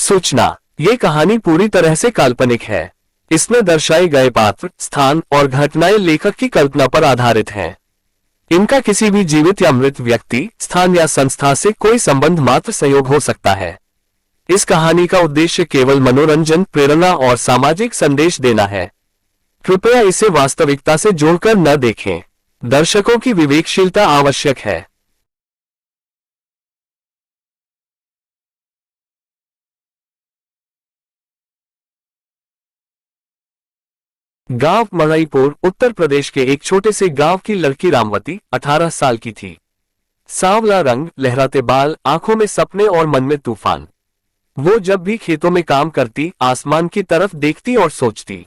सूचना, ये कहानी पूरी तरह से काल्पनिक है। इसमें दर्शाए गए पात्र, स्थान और घटनाएं लेखक की कल्पना पर आधारित हैं। इनका किसी भी जीवित या मृत व्यक्ति, स्थान या संस्था से कोई संबंध मात्र संयोग हो सकता है। इस कहानी का उद्देश्य केवल मनोरंजन, प्रेरणा और सामाजिक संदेश देना है। कृपया इसे वास्तविकता से जोड़कर न देखें। दर्शकों की विवेकशीलता आवश्यक है। गांव मड़ईपुर, उत्तर प्रदेश के एक छोटे से गांव की लड़की रामवती 18 साल की थी। सांवला रंग, लहराते बाल, आंखों में सपने और मन में तूफान। वो जब भी खेतों में काम करती, आसमान की तरफ देखती और सोचती,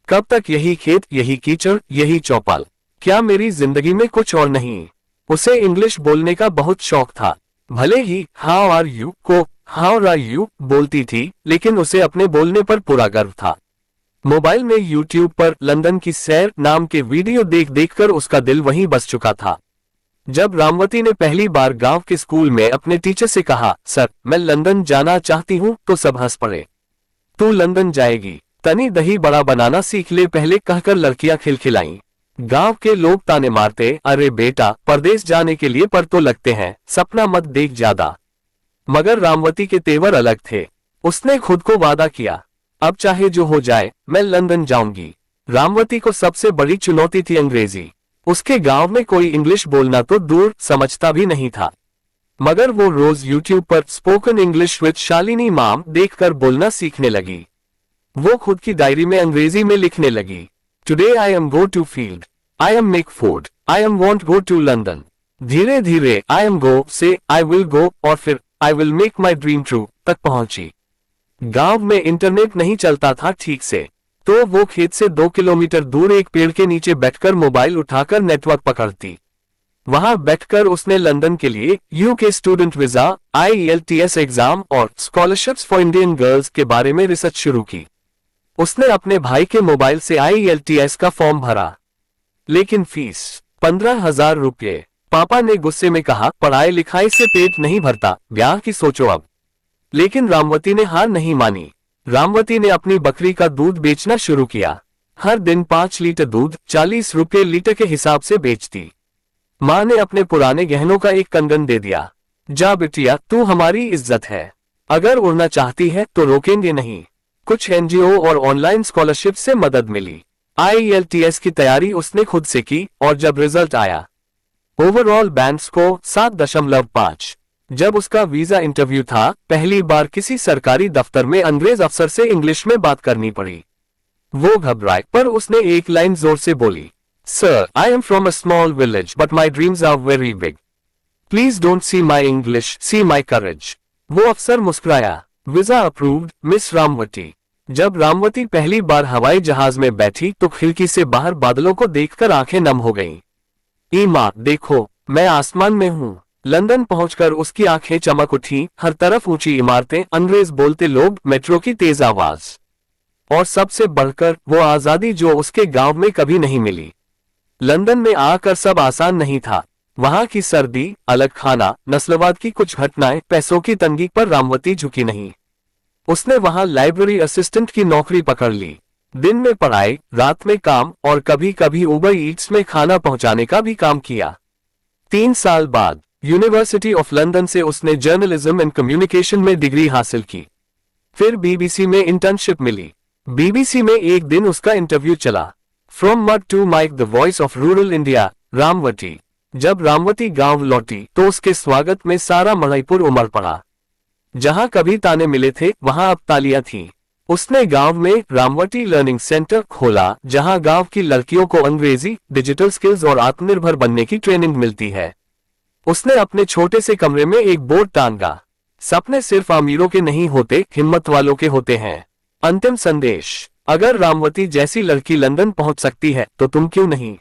कब तक यही खेत, यही कीचड़, यही चौपाल, क्या मेरी जिंदगी में कुछ और नहीं। उसे इंग्लिश बोलने का बहुत शौक था। भले ही हाउ आर यू को हाउ आर यू बोलती थी, लेकिन उसे अपने बोलने पर पूरा गर्व था। मोबाइल में यूट्यूब पर लंदन की सैर नाम के वीडियो देख देखकर उसका दिल वहीं बस चुका था। जब रामवती ने पहली बार गांव के स्कूल में अपने टीचर से कहा, सर मैं लंदन जाना चाहती हूं, तो सब हंस पड़े। तू लंदन जाएगी, तनी दही बड़ा बनाना सीख ले पहले, कहकर लड़कियां खिलखिलाईं। गांव के लोग ताने मारते, अरे बेटा परदेश जाने के लिए पर तो लगते हैं, सपना मत देख ज्यादा। मगर रामवती के तेवर अलग थे। उसने खुद को वादा किया, अब चाहे जो हो जाए मैं लंदन जाऊंगी। रामवती को सबसे बड़ी चुनौती थी अंग्रेजी। उसके गांव में कोई इंग्लिश बोलना तो दूर, समझता भी नहीं था। मगर वो रोज यूट्यूब पर spoken English with Shalini ma'am देखकर बोलना सीखने लगी। वो खुद की डायरी में अंग्रेजी में लिखने लगी, today I am go to field, I am make food, I am want go to London. धीरे धीरे आई एम गो से आई विल गो और फिर I will make my dream true तक पहुंची। गांव में इंटरनेट नहीं चलता था ठीक से, तो वो खेत से 2 किलोमीटर दूर एक पेड़ के नीचे बैठकर मोबाइल उठाकर नेटवर्क पकड़ती। वहां बैठकर उसने लंदन के लिए UK student visa, IELTS exam और स्कॉलरशिप्स फॉर इंडियन गर्ल्स के बारे में रिसर्च शुरू की। उसने अपने भाई के मोबाइल से IELTS का फॉर्म भरा, लेकिन फीस 15,000 रुपये। पापा ने गुस्से में कहा, पढ़ाई लिखाई से पेट नहीं भरता, ब्याह की सोचो अब। लेकिन रामवती ने हार नहीं मानी। रामवती ने अपनी बकरी का दूध बेचना शुरू किया। हर दिन 5 लीटर दूध 40 रुपये लीटर के हिसाब से बेचती। माँ ने अपने पुराने गहनों का एक कंगन दे दिया, जा बिटिया तू हमारी इज्जत है, अगर उड़ना चाहती है तो रोकेंगे नहीं। कुछ NGO और ऑनलाइन स्कॉलरशिप से मदद मिली। IELTS की तैयारी उसने खुद से की और जब रिजल्ट आया, ओवरऑल बैंड स्कोर 7.5। जब उसका वीजा इंटरव्यू था, पहली बार किसी सरकारी दफ्तर में अंग्रेज अफसर से इंग्लिश में बात करनी पड़ी। वो घबराई, पर उसने एक लाइन जोर से बोली, sir I am from a small village but my dreams are very big, please don't see my English, see my courage. वो अफसर मुस्कुराया, वीजा अप्रूव्ड मिस रामवती। जब रामवती पहली बार हवाई जहाज में बैठी तो खिड़की से बाहर बादलों को देखकर आंखें नम हो गईं। ई माँ देखो, मैं आसमान में हूँ। लंदन पहुंचकर उसकी आंखें चमक उठी। हर तरफ ऊंची इमारतें, अंग्रेज बोलते लोग, मेट्रो की तेज आवाज और सबसे बढ़कर वो आजादी जो उसके गांव में कभी नहीं मिली। लंदन में आकर सब आसान नहीं था। वहां की सर्दी, अलग खाना, नस्लवाद की कुछ घटनाएं, पैसों की तंगी पर रामवती झुकी नहीं। उसने वहां लाइब्रेरी असिस्टेंट की नौकरी पकड़ ली। दिन में पढ़ाई, रात में काम और कभी कभी उबर ईट्स में खाना पहुंचाने का भी काम किया। 3 साल बाद यूनिवर्सिटी ऑफ लंदन से उसने जर्नलिज्म एंड कम्युनिकेशन में डिग्री हासिल की। फिर BBC में इंटर्नशिप मिली। BBC में एक दिन उसका इंटरव्यू चला, from mud to mike the voice of rural India, Ramvati. जब रामवती गांव लौटी तो उसके स्वागत में सारा मड़ईपुर उमड़ पड़ा। जहां कभी ताने मिले थे वहां अब तालियां थीं। उसने गांव में रामवती लर्निंग सेंटर खोला, जहां गांव की लड़कियों को अंग्रेजी, डिजिटल स्किल्स और आत्मनिर्भर बनने की ट्रेनिंग मिलती है। उसने अपने छोटे से कमरे में एक बोर्ड टांगा, सपने सिर्फ अमीरों के नहीं होते, हिम्मत वालों के होते हैं। अंतिम संदेश, अगर रामवती जैसी लड़की लंदन पहुंच सकती है तो तुम क्यों नहीं।